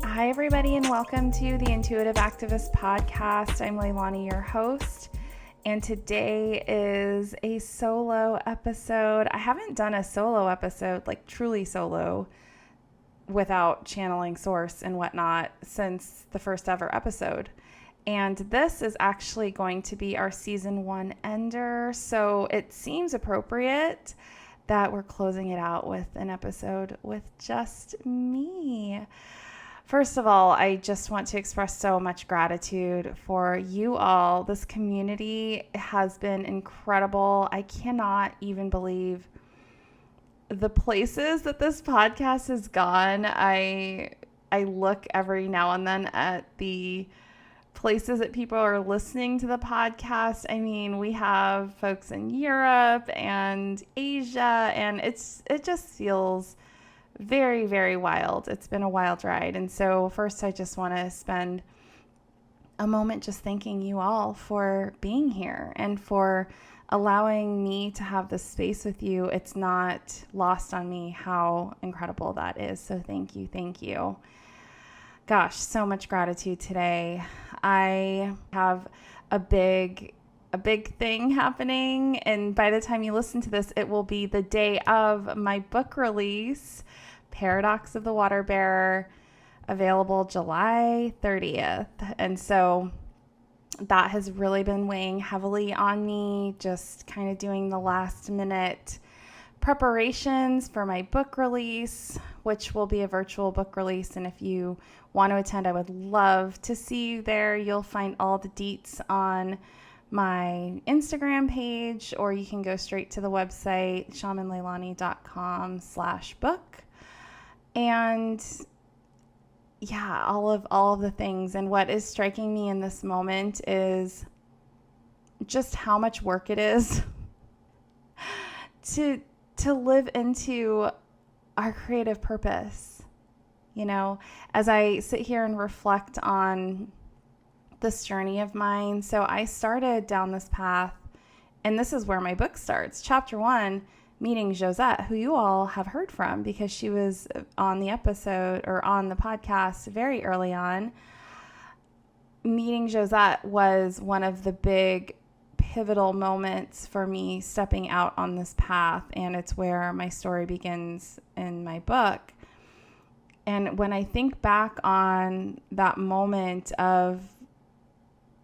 Hi, everybody, and welcome to the Intuitive Activist Podcast. I'm Leilani, your host, and today is a solo episode. I haven't done a solo episode, like truly solo, without channeling source and whatnot since the first ever episode. And this is actually going to be our season 1 ender, so it seems appropriate that we're closing it out with an episode with just me. First of all, I just want to express so much gratitude for you all. This community has been incredible. I cannot even believe the places that this podcast has gone. I look every now and then at the places that people are listening to the podcast. I mean, we have folks in Europe and Asia, and it just feels very, very wild. It's been a wild ride. And so first, I just want to spend a moment just thanking you all for being here and for allowing me to have this space with you. It's not lost on me how incredible that is. So thank you. Thank you. Gosh, so much gratitude today. I have a big thing happening, and by the time you listen to this, it will be the day of my book release, Paradox of the Water Bearer, available July 30th. And so that has really been weighing heavily on me, just kind of doing the last minute preparations for my book release, which will be a virtual book release. And if you want to attend, I would love to see you there. You'll find all the deets on my Instagram page, or you can go straight to the website, shamanleilani.com/book. And yeah, all of the things. And what is striking me in this moment is just how much work it is to live into our creative purpose. You know, as I sit here and reflect on this journey of mine. So I started down this path, and this is where my book starts. Chapter 1, meeting Josette, who you all have heard from because she was on the episode or on the podcast very early on. Meeting Josette was one of the big pivotal moments for me stepping out on this path, and it's where my story begins in my book. And when I think back on that moment of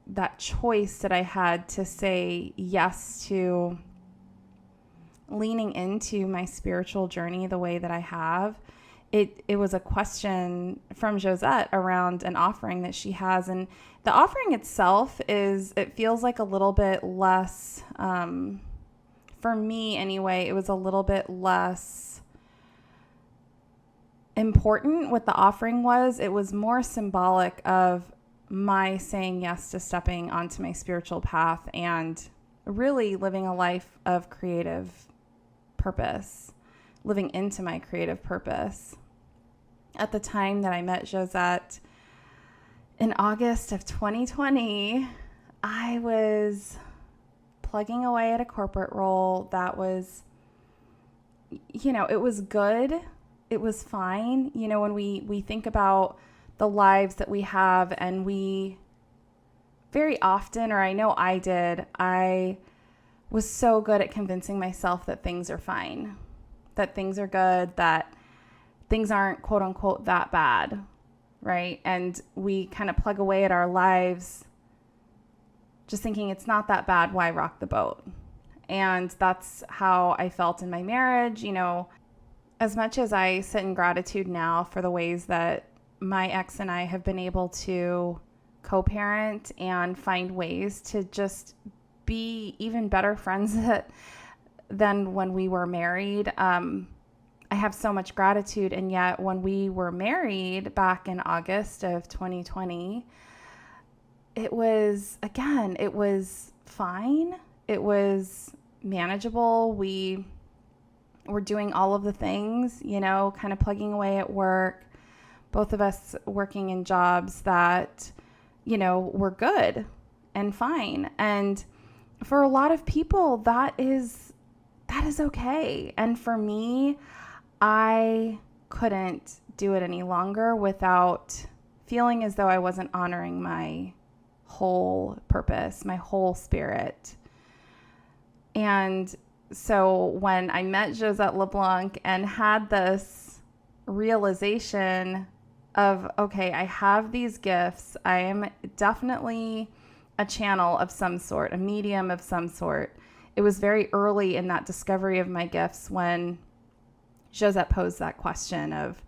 that choice that I had to say yes to leaning into my spiritual journey the way that I have, it was a question from Josette around an offering that she has. And the offering itself it feels like a little bit less, for me anyway, it was a little bit less important what the offering was. It was more symbolic of my saying yes to stepping onto my spiritual path and really living a life of creative purpose, living into my creative purpose. At the time that I met Josette in August of 2020, I was plugging away at a corporate role that was, it was good. It was fine. When we think about the lives that we have, and we very often, or I know I did, I was so good at convincing myself that things are fine, that things are good, that things aren't quote unquote that bad, right? And we kind of plug away at our lives just thinking it's not that bad, why rock the boat? And that's how I felt in my marriage. As much as I sit in gratitude now for the ways that my ex and I have been able to co-parent and find ways to just be even better friends than when we were married. I have so much gratitude. And yet when we were married back in August of 2020, it was fine. It was manageable. We were doing all of the things, kind of plugging away at work, both of us working in jobs that, were good and fine. And for a lot of people, that is okay. And for me, I couldn't do it any longer without feeling as though I wasn't honoring my whole purpose, my whole spirit. And so when I met Josette LeBlanc and had this realization of, okay, I have these gifts. I am definitely a channel of some sort, a medium of some sort. It was very early in that discovery of my gifts when Josette posed that question of,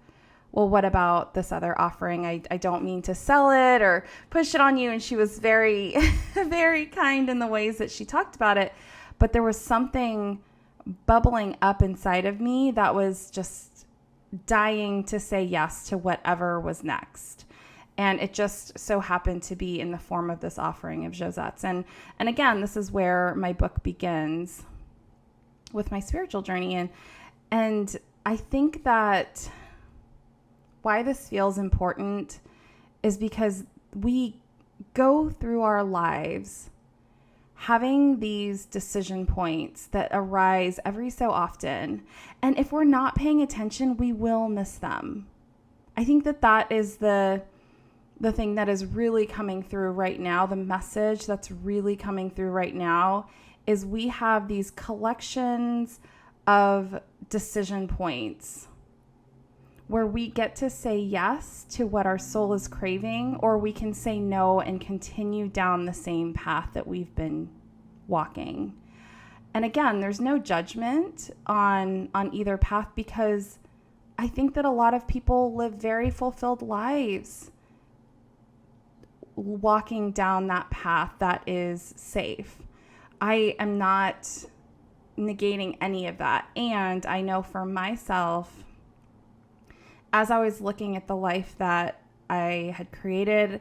well, what about this other offering? I don't mean to sell it or push it on you. And she was very, very kind in the ways that she talked about it. But there was something bubbling up inside of me that was just dying to say yes to whatever was next. And it just so happened to be in the form of this offering of Josette's. And again, this is where my book begins with my spiritual journey. And I think that why this feels important is because we go through our lives having these decision points that arise every so often. And if we're not paying attention, we will miss them. I think that is the thing that is really coming through right now. The message that's really coming through right now is we have these collections of decision points where we get to say yes to what our soul is craving, or we can say no and continue down the same path that we've been walking. And again, there's no judgment on either path, because I think that a lot of people live very fulfilled lives walking down that path that is safe. I am not negating any of that. And I know for myself, as I was looking at the life that I had created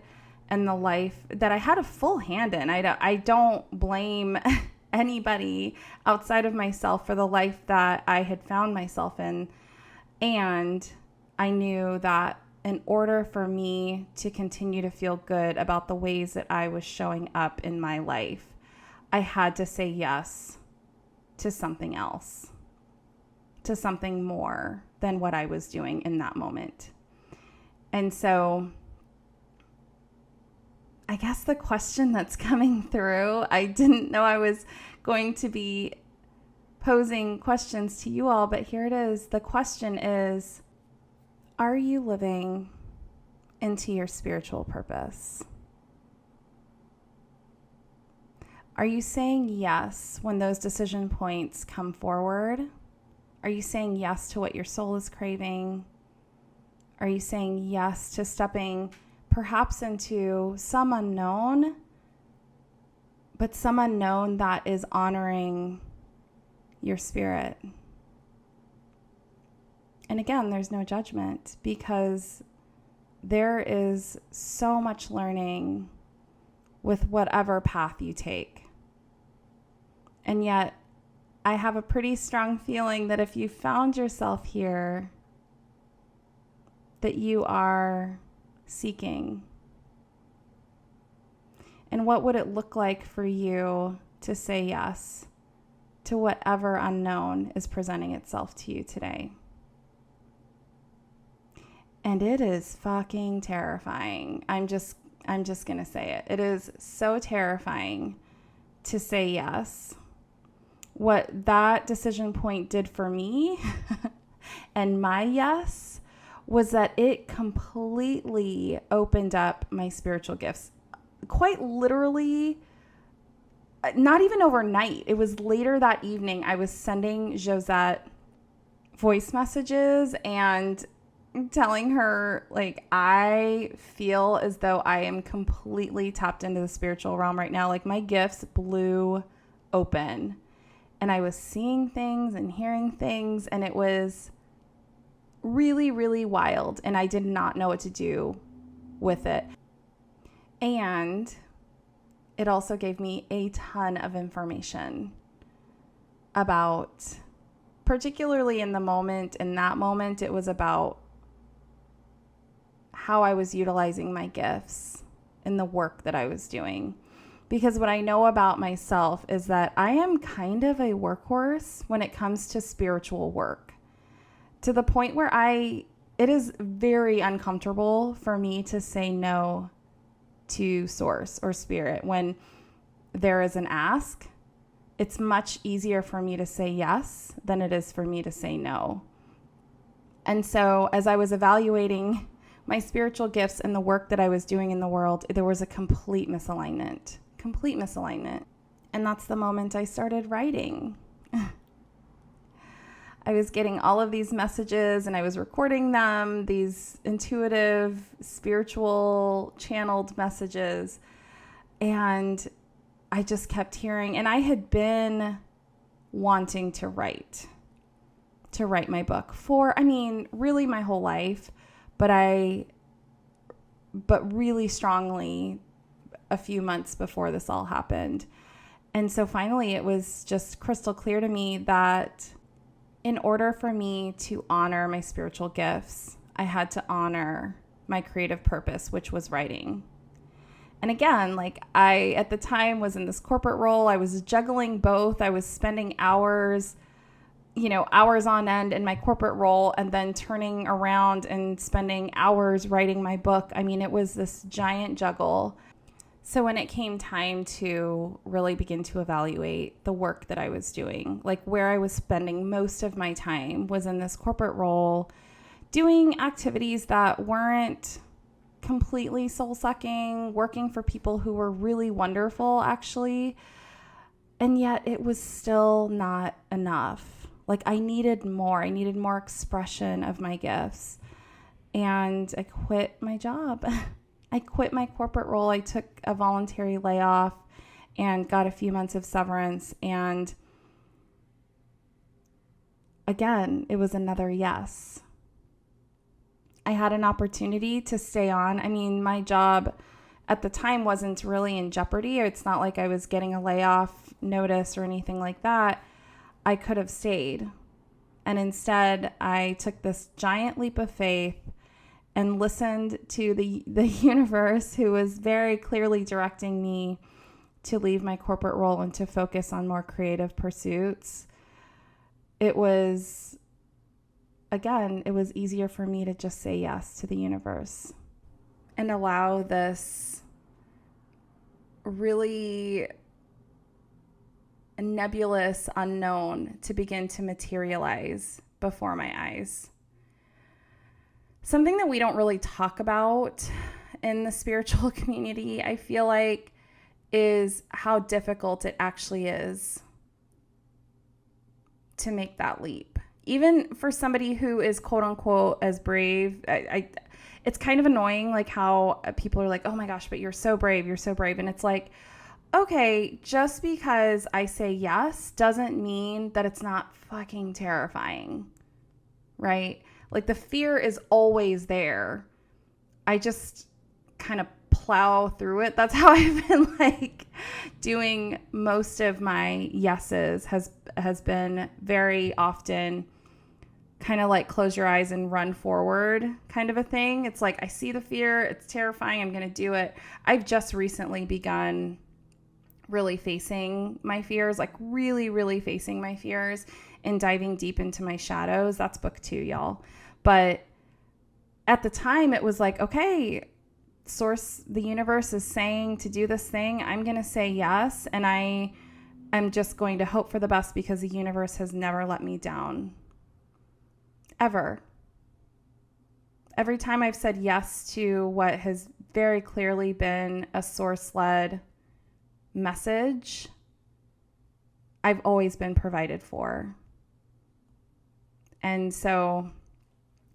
and the life that I had a full hand in, I don't blame anybody outside of myself for the life that I had found myself in. And I knew that in order for me to continue to feel good about the ways that I was showing up in my life, I had to say yes to something else, to something more than what I was doing in that moment. And so I guess the question that's coming through, I didn't know I was going to be posing questions to you all, but here it is. The question is, are you living into your spiritual purpose? Are you saying yes when those decision points come forward? Are you saying yes to what your soul is craving? Are you saying yes to stepping perhaps into some unknown, but some unknown that is honoring your spirit? And again, there's no judgment, because there is so much learning with whatever path you take. And yet, I have a pretty strong feeling that if you found yourself here, that you are seeking. And what would it look like for you to say yes to whatever unknown is presenting itself to you today? And it is fucking terrifying. I'm just going to say it. It is so terrifying to say yes. What that decision point did for me and my yes was that it completely opened up my spiritual gifts. Quite literally, not even overnight. It was later that evening. I was sending Josette voice messages and telling her, like, I feel as though I am completely tapped into the spiritual realm right now. Like, my gifts blew open. And I was seeing things and hearing things, and it was really, really wild. And I did not know what to do with it. And it also gave me a ton of information about, particularly in that moment, it was about how I was utilizing my gifts in the work that I was doing. Because what I know about myself is that I am kind of a workhorse when it comes to spiritual work, to the point where it is very uncomfortable for me to say no to source or spirit. When there is an ask, it's much easier for me to say yes than it is for me to say no. And so as I was evaluating my spiritual gifts and the work that I was doing in the world, there was a complete misalignment. And that's the moment I started writing. I was getting all of these messages and I was recording them, these intuitive, spiritual, channeled messages. And I just kept hearing, and I had been wanting to write my book for, really my whole life, but really strongly a few months before this all happened. And so finally it was just crystal clear to me that in order for me to honor my spiritual gifts, I had to honor my creative purpose, which was writing. And again, I, at the time, was in this corporate role. I was juggling both. I was spending hours on end in my corporate role and then turning around and spending hours writing my book. It was this giant juggle. So when it came time to really begin to evaluate the work that I was doing, where I was spending most of my time was in this corporate role, doing activities that weren't completely soul-sucking, working for people who were really wonderful, actually. And yet it was still not enough. I needed more. I needed more expression of my gifts. And I quit my job. I quit my corporate role. I took a voluntary layoff and got a few months of severance. And again, it was another yes. I had an opportunity to stay on. My job at the time wasn't really in jeopardy. It's not like I was getting a layoff notice or anything like that. I could have stayed. And instead, I took this giant leap of faith and listened to the universe, who was very clearly directing me to leave my corporate role and to focus on more creative pursuits. It was easier for me to just say yes to the universe and allow this really nebulous unknown to begin to materialize before my eyes. Something that we don't really talk about in the spiritual community, I feel like, is how difficult it actually is to make that leap. Even for somebody who is quote unquote as brave, it's kind of annoying, how people are like, oh my gosh, but you're so brave. And it's like, okay, just because I say yes doesn't mean that it's not fucking terrifying, right? The fear is always there. I just kind of plow through it. That's how I've been doing most of my yeses has been very often kind of close your eyes and run forward kind of a thing. It's I see the fear. It's terrifying. I'm going to do it. I've just recently begun really facing my fears, really, really facing my fears and diving deep into my shadows. That's book 2, y'all. But at the time it was okay, source, the universe is saying to do this thing. I'm going to say yes. And I'm just going to hope for the best, because the universe has never let me down. Ever. Every time I've said yes to what has very clearly been a source-led message, I've always been provided for. And so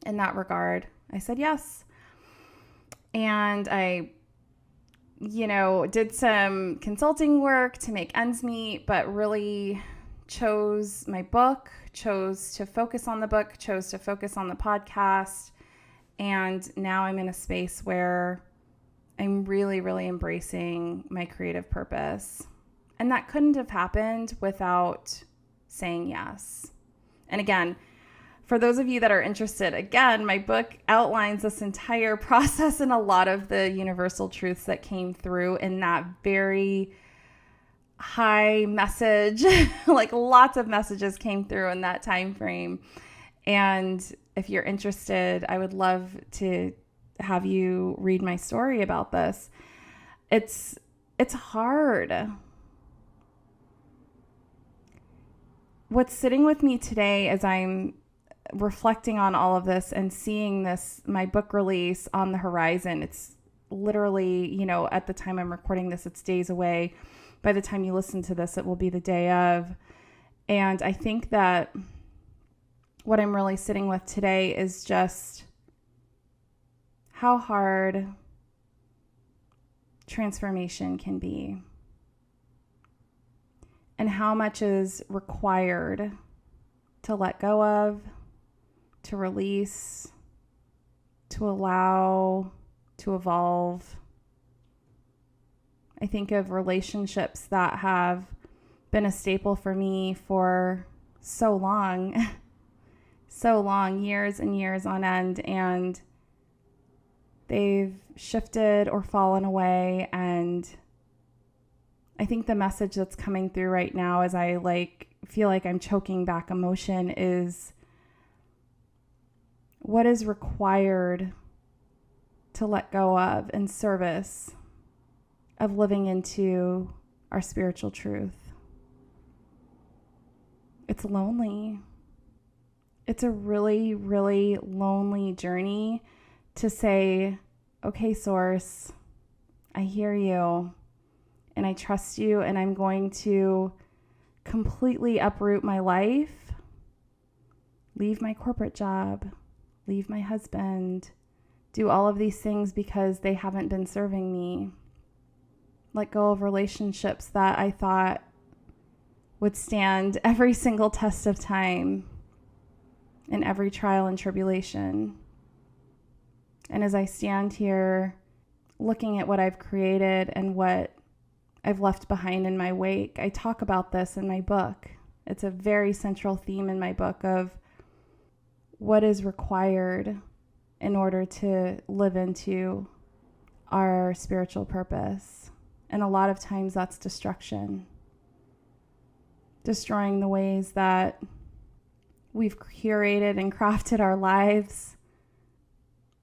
in that regard, I said yes. And I, did some consulting work to make ends meet, but really chose my book, chose to focus on the book, chose to focus on the podcast. And now I'm in a space where I'm really, really embracing my creative purpose. And that couldn't have happened without saying yes. And again, for those of you that are interested, again, my book outlines this entire process and a lot of the universal truths that came through in that very high message, like lots of messages came through in that time frame. And if you're interested, I would love to have you read my story about this. It's hard. What's sitting with me today as I'm reflecting on all of this and seeing this, my book release on the horizon, it's literally, at the time I'm recording this, it's days away. By the time you listen to this, it will be the day of. And I think that what I'm really sitting with today is just how hard transformation can be and how much is required to let go of, to release, to allow, to evolve. I think of relationships that have been a staple for me for so long, years and years on end, and they've shifted or fallen away. And I think the message that's coming through right now as I feel like I'm choking back emotion is what is required to let go of in service of living into our spiritual truth. It's lonely. It's a really, really lonely journey to say, okay, Source, I hear you and I trust you, and I'm going to completely uproot my life, leave my corporate job, leave my husband, do all of these things because they haven't been serving me. Let go of relationships that I thought would stand every single test of time and every trial and tribulation. And as I stand here looking at what I've created and what I've left behind in my wake, I talk about this in my book. It's a very central theme in my book of what is required in order to live into our spiritual purpose. And a lot of times that's destruction. Destroying the ways that we've curated and crafted our lives.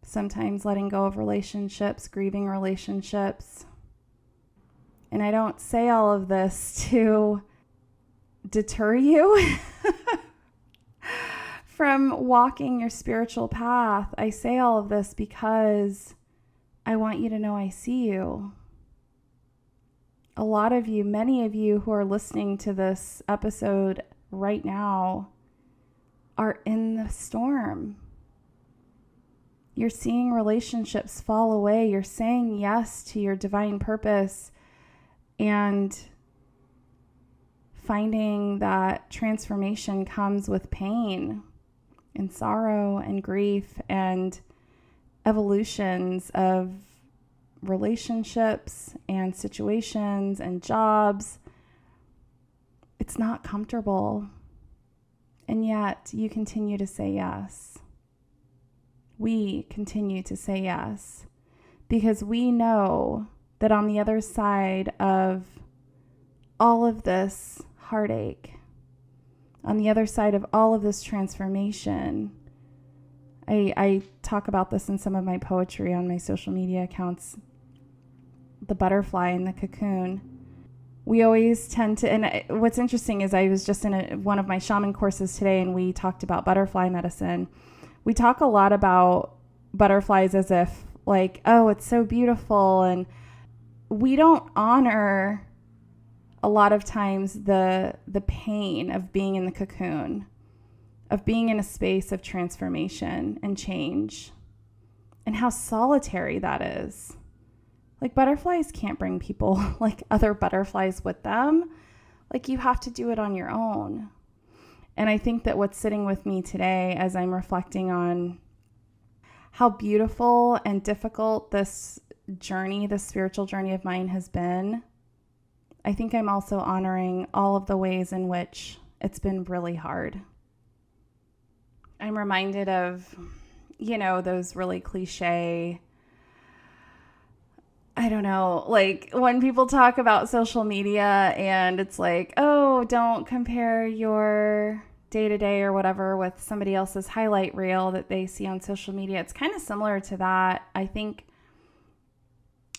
Sometimes letting go of relationships, grieving relationships. And I don't say all of this to deter you from walking your spiritual path. I say all of this because I want you to know I see you. A lot of you, many of you who are listening to this episode right now are in the storm. You're seeing relationships fall away. You're saying yes to your divine purpose and finding that transformation comes with pain and sorrow and grief and evolutions of relationships and situations and jobs. It's not comfortable. And yet you continue to say yes. We continue to say yes because we know that on the other side of all of this heartache, on the other side of all of this transformation, I talk about this in some of my poetry on my social media accounts, the butterfly in the cocoon. We always tend to, and what's interesting is I was just in one of my shaman courses today and we talked about butterfly medicine. We talk a lot about butterflies as if like, oh, it's so beautiful. And we don't honor a lot of times the pain of being in the cocoon, of being in a space of transformation and change, and how solitary that is. Like butterflies can't bring people like other butterflies with them. Like you have to do it on your own. And I think that what's sitting with me today as I'm reflecting on how beautiful and difficult this journey, this spiritual journey of mine has been, I think I'm also honoring all of the ways in which it's been really hard. I'm reminded of, those really cliche, I don't know, like when people talk about social media and it's like, oh, don't compare your day to day or whatever with somebody else's highlight reel that they see on social media. It's kind of similar to that. I think,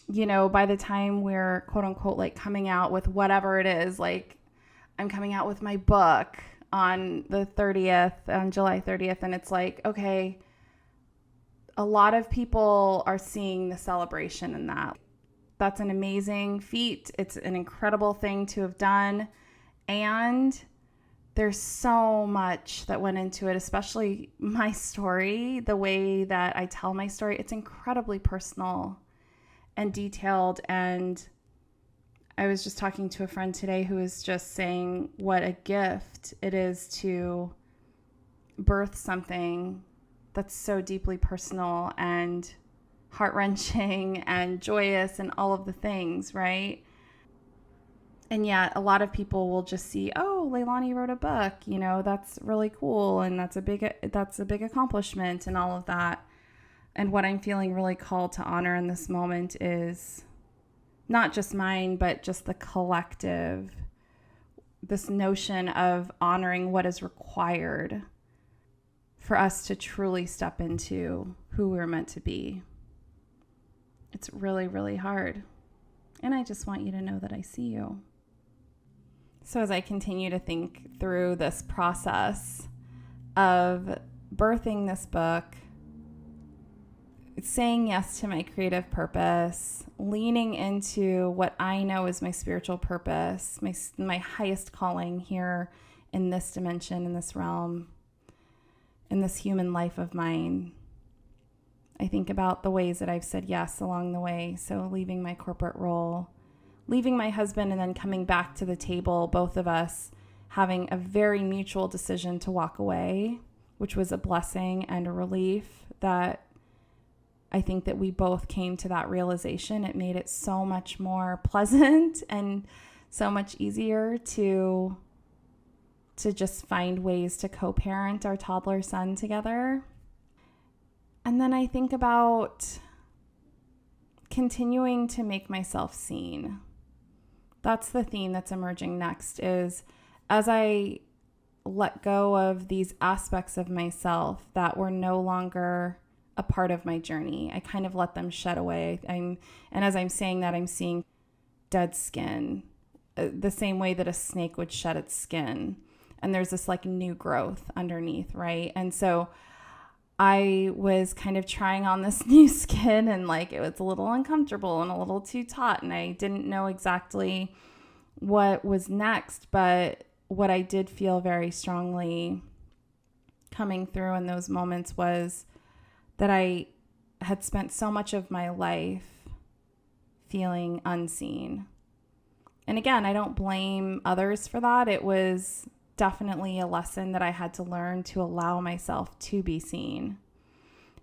by the time we're quote unquote like coming out with whatever it is, like I'm coming out with my book on the 30th, on July 30th, and it's like, okay, a lot of people are seeing the celebration in that. That's an amazing feat. It's an incredible thing to have done. And there's so much that went into it, especially my story, the way that I tell my story. It's incredibly personal and detailed. And I was just talking to a friend today who was just saying what a gift it is to birth something that's so deeply personal and heart-wrenching and joyous and all of the things, right? And yet a lot of people will just see, oh, Leilani wrote a book, that's really cool, and that's a big accomplishment and all of that. And what I'm feeling really called to honor in this moment is not just mine, but just the collective, this notion of honoring what is required for us to truly step into who we're meant to be. It's really, really hard. And I just want you to know that I see you. So as I continue to think through this process of birthing this book, saying yes to my creative purpose, leaning into what I know is my spiritual purpose, my highest calling here in this dimension, in this realm, in this human life of mine, I think about the ways that I've said yes along the way. So leaving my corporate role, leaving my husband, and then coming back to the table, both of us having a very mutual decision to walk away, which was a blessing and a relief that I think that we both came to that realization. It made it so much more pleasant and so much easier to just find ways to co-parent our toddler son together. And then I think about continuing to make myself seen. That's the theme that's emerging next, is as I let go of these aspects of myself that were no longer a part of my journey, I kind of let them shed away. And as I'm saying that, I'm seeing dead skin, the same way that a snake would shed its skin. And there's this like new growth underneath, right? And so I was kind of trying on this new skin, and like it was a little uncomfortable and a little too taut, and I didn't know exactly what was next. But what I did feel very strongly coming through in those moments was that I had spent so much of my life feeling unseen. And again, I don't blame others for that. It was definitely a lesson that I had to learn to allow myself to be seen.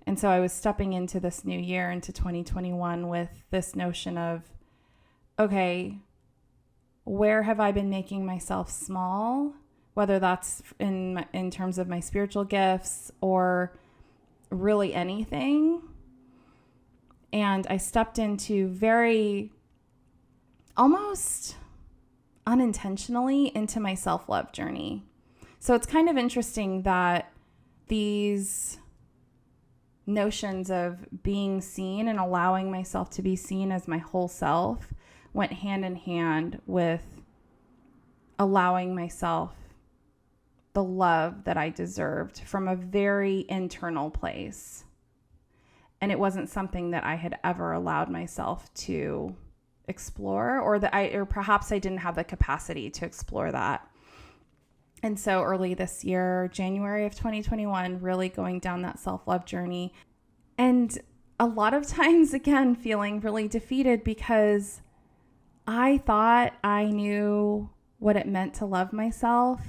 And so I was stepping into this new year, into 2021, with this notion of, okay, where have I been making myself small? Whether that's in terms of my spiritual gifts or really anything. And I stepped into very almost unintentionally into my self-love journey. So it's kind of interesting that these notions of being seen and allowing myself to be seen as my whole self went hand in hand with allowing myself the love that I deserved from a very internal place. And it wasn't something that I had ever allowed myself to explore, or perhaps I didn't have the capacity to explore that. And so early this year, January of 2021, really going down that self-love journey. And a lot of times, again, feeling really defeated because I thought I knew what it meant to love myself.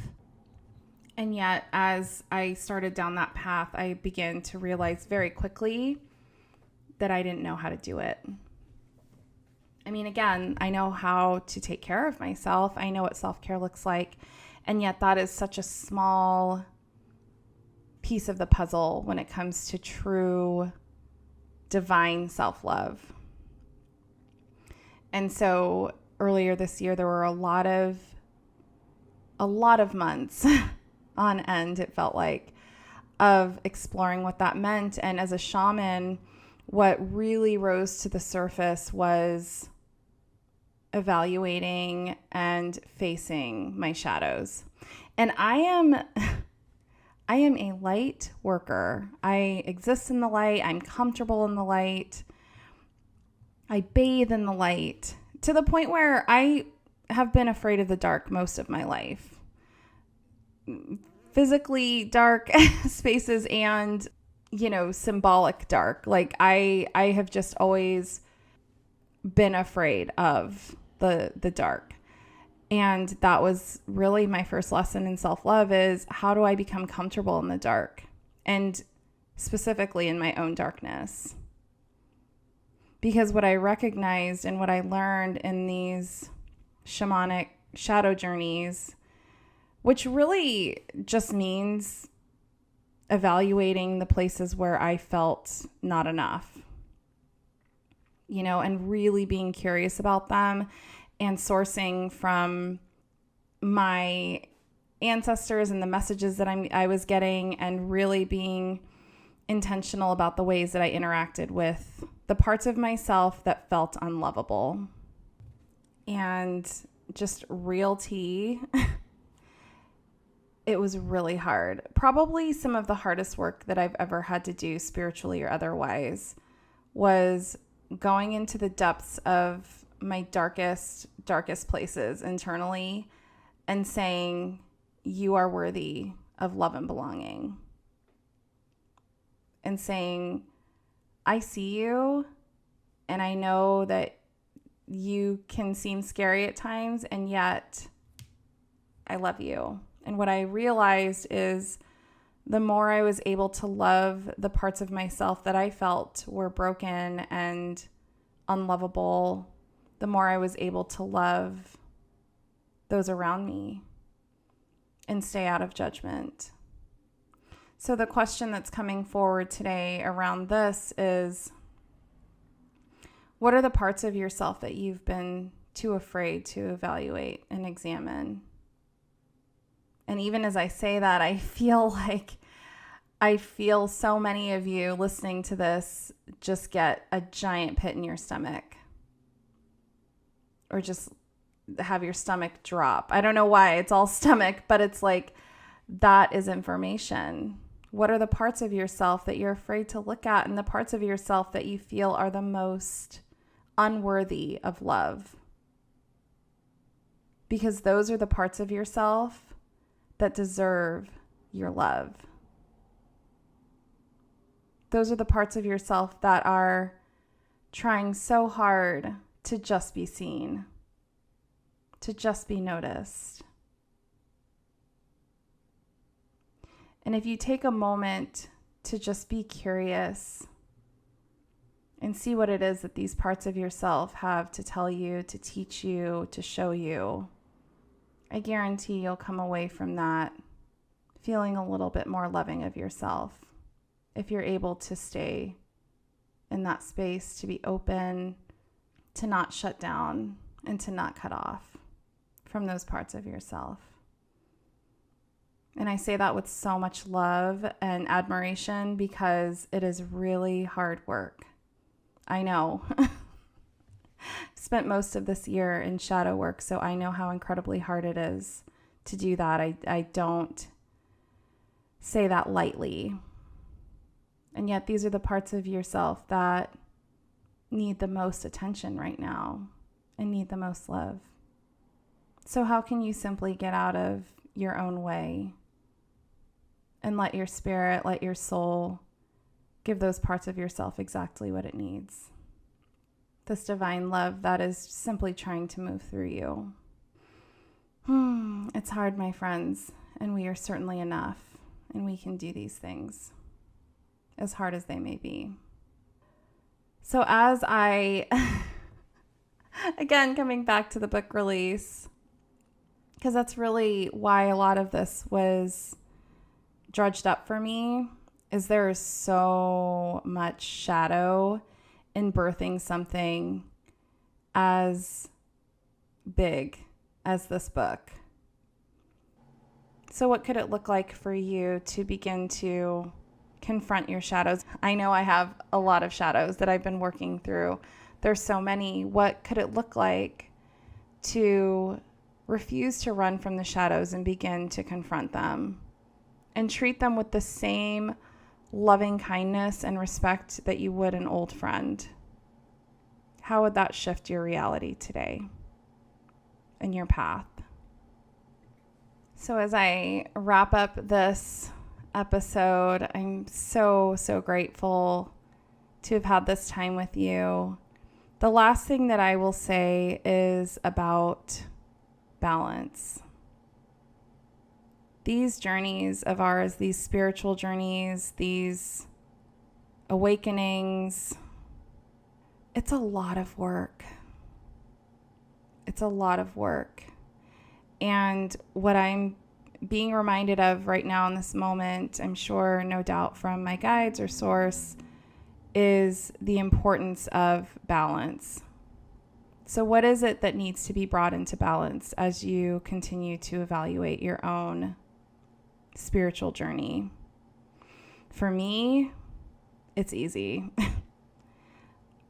And yet, as I started down that path, I began to realize very quickly that I didn't know how to do it. I mean, again, I know how to take care of myself. I know what self-care looks like. And yet that is such a small piece of the puzzle when it comes to true divine self-love. And so earlier this year, there were a lot of months on end, it felt like, of exploring what that meant. And as a shaman, what really rose to the surface was evaluating and facing my shadows. And I am a light worker. I exist in the light. I'm comfortable in the light. I bathe in the light to the point where I have been afraid of the dark most of my life. Physically dark spaces and, symbolic dark. Like I have just always been afraid of the dark. And that was really my first lesson in self-love, is how do I become comfortable in the dark, and specifically in my own darkness? Because what I recognized and what I learned in these shamanic shadow journeys, which really just means evaluating the places where I felt not enough, and really being curious about them and sourcing from my ancestors and the messages that I was getting, and really being intentional about the ways that I interacted with the parts of myself that felt unlovable. And just real tea, it was really hard. Probably some of the hardest work that I've ever had to do, spiritually or otherwise, was going into the depths of my darkest places internally and saying, you are worthy of love and belonging. And saying, I see you, and I know that you can seem scary at times, and yet I love you. And what I realized is the more I was able to love the parts of myself that I felt were broken and unlovable, the more I was able to love those around me and stay out of judgment. So the question that's coming forward today around this is, what are the parts of yourself that you've been too afraid to evaluate and examine? And even as I say that, I feel so many of you listening to this just get a giant pit in your stomach, or just have your stomach drop. I don't know why it's all stomach, but it's like, that is information. What are the parts of yourself that you're afraid to look at, and the parts of yourself that you feel are the most unworthy of love? Because those are the parts of yourself that deserve your love. Those are the parts of yourself that are trying so hard to just be seen, to just be noticed. And if you take a moment to just be curious and see what it is that these parts of yourself have to tell you, to teach you, to show you, I guarantee you'll come away from that feeling a little bit more loving of yourself, if you're able to stay in that space, to be open, to not shut down, and to not cut off from those parts of yourself. And I say that with so much love and admiration, because it is really hard work. I know. Spent most of this year in shadow work, so I know how incredibly hard it is to do that. I don't say that lightly. And yet these are the parts of yourself that need the most attention right now and need the most love. So how can you simply get out of your own way and let your spirit, let your soul give those parts of yourself exactly what it needs? This divine love that is simply trying to move through you. It's hard, my friends, and we are certainly enough, and we can do these things, as hard as they may be. So as I, again, coming back to the book release, because that's really why a lot of this was drudged up for me, is there is so much shadow in birthing something as big as this book. So what could it look like for you to begin to confront your shadows? I know I have a lot of shadows that I've been working through. There's so many. What could it look like to refuse to run from the shadows and begin to confront them and treat them with the same loving kindness and respect that you would an old friend? How would that shift your reality today and your path? So as I wrap up this episode, I'm so grateful to have had this time with you. The last thing that I will say is about balance. These journeys of ours, these spiritual journeys, these awakenings, it's a lot of work. It's a lot of work. And what I'm being reminded of right now in this moment, I'm sure, no doubt from my guides or source, is the importance of balance. So what is it that needs to be brought into balance as you continue to evaluate your own spiritual journey? For me, it's easy.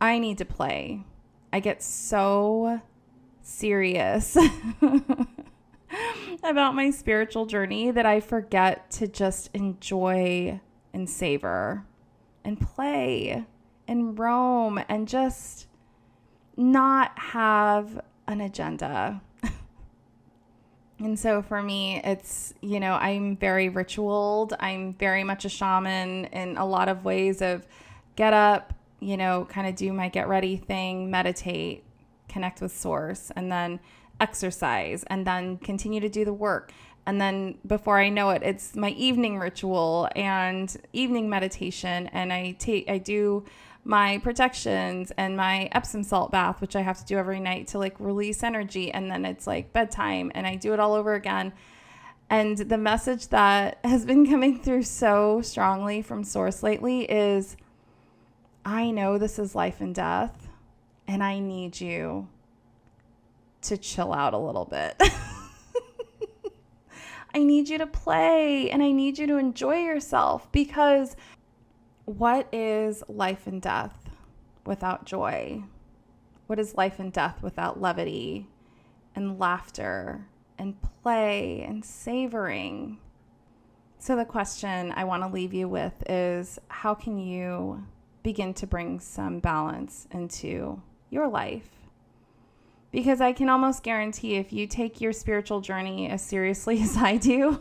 I need to play. I get so serious about my spiritual journey that I forget to just enjoy and savor and play and roam and just not have an agenda. And so for me, it's, I'm very ritualed. I'm very much a shaman in a lot of ways of get up, kind of do my get ready thing, meditate, connect with source, and then exercise, and then continue to do the work. And then before I know it, it's my evening ritual and evening meditation. And I do my protections and my Epsom salt bath, which I have to do every night to release energy. And then it's bedtime and I do it all over again. And the message that has been coming through so strongly from source lately is, I know this is life and death, and I need you to chill out a little bit. I need you to play and I need you to enjoy yourself, because what is life and death without joy? What is life and death without levity and laughter and play and savoring? So the question I want to leave you with is, how can you begin to bring some balance into your life? Because I can almost guarantee if you take your spiritual journey as seriously as I do,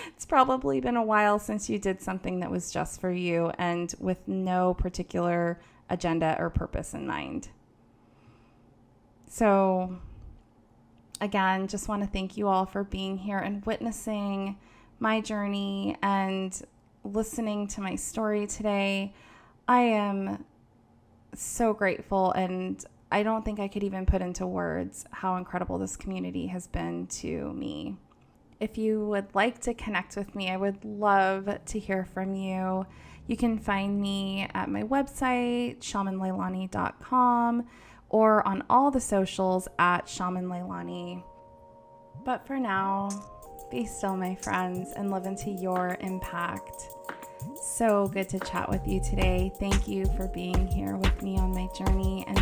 it's probably been a while since you did something that was just for you and with no particular agenda or purpose in mind. So again, just want to thank you all for being here and witnessing my journey and listening to my story today. I am so grateful, and I don't think I could even put into words how incredible this community has been to me. If you would like to connect with me, I would love to hear from you. You can find me at my website, shamanleilani.com, or on all the socials at shamanleilani. But for now, be still, my friends, and live into your impact. So good to chat with you today. Thank you for being here with me on my journey, and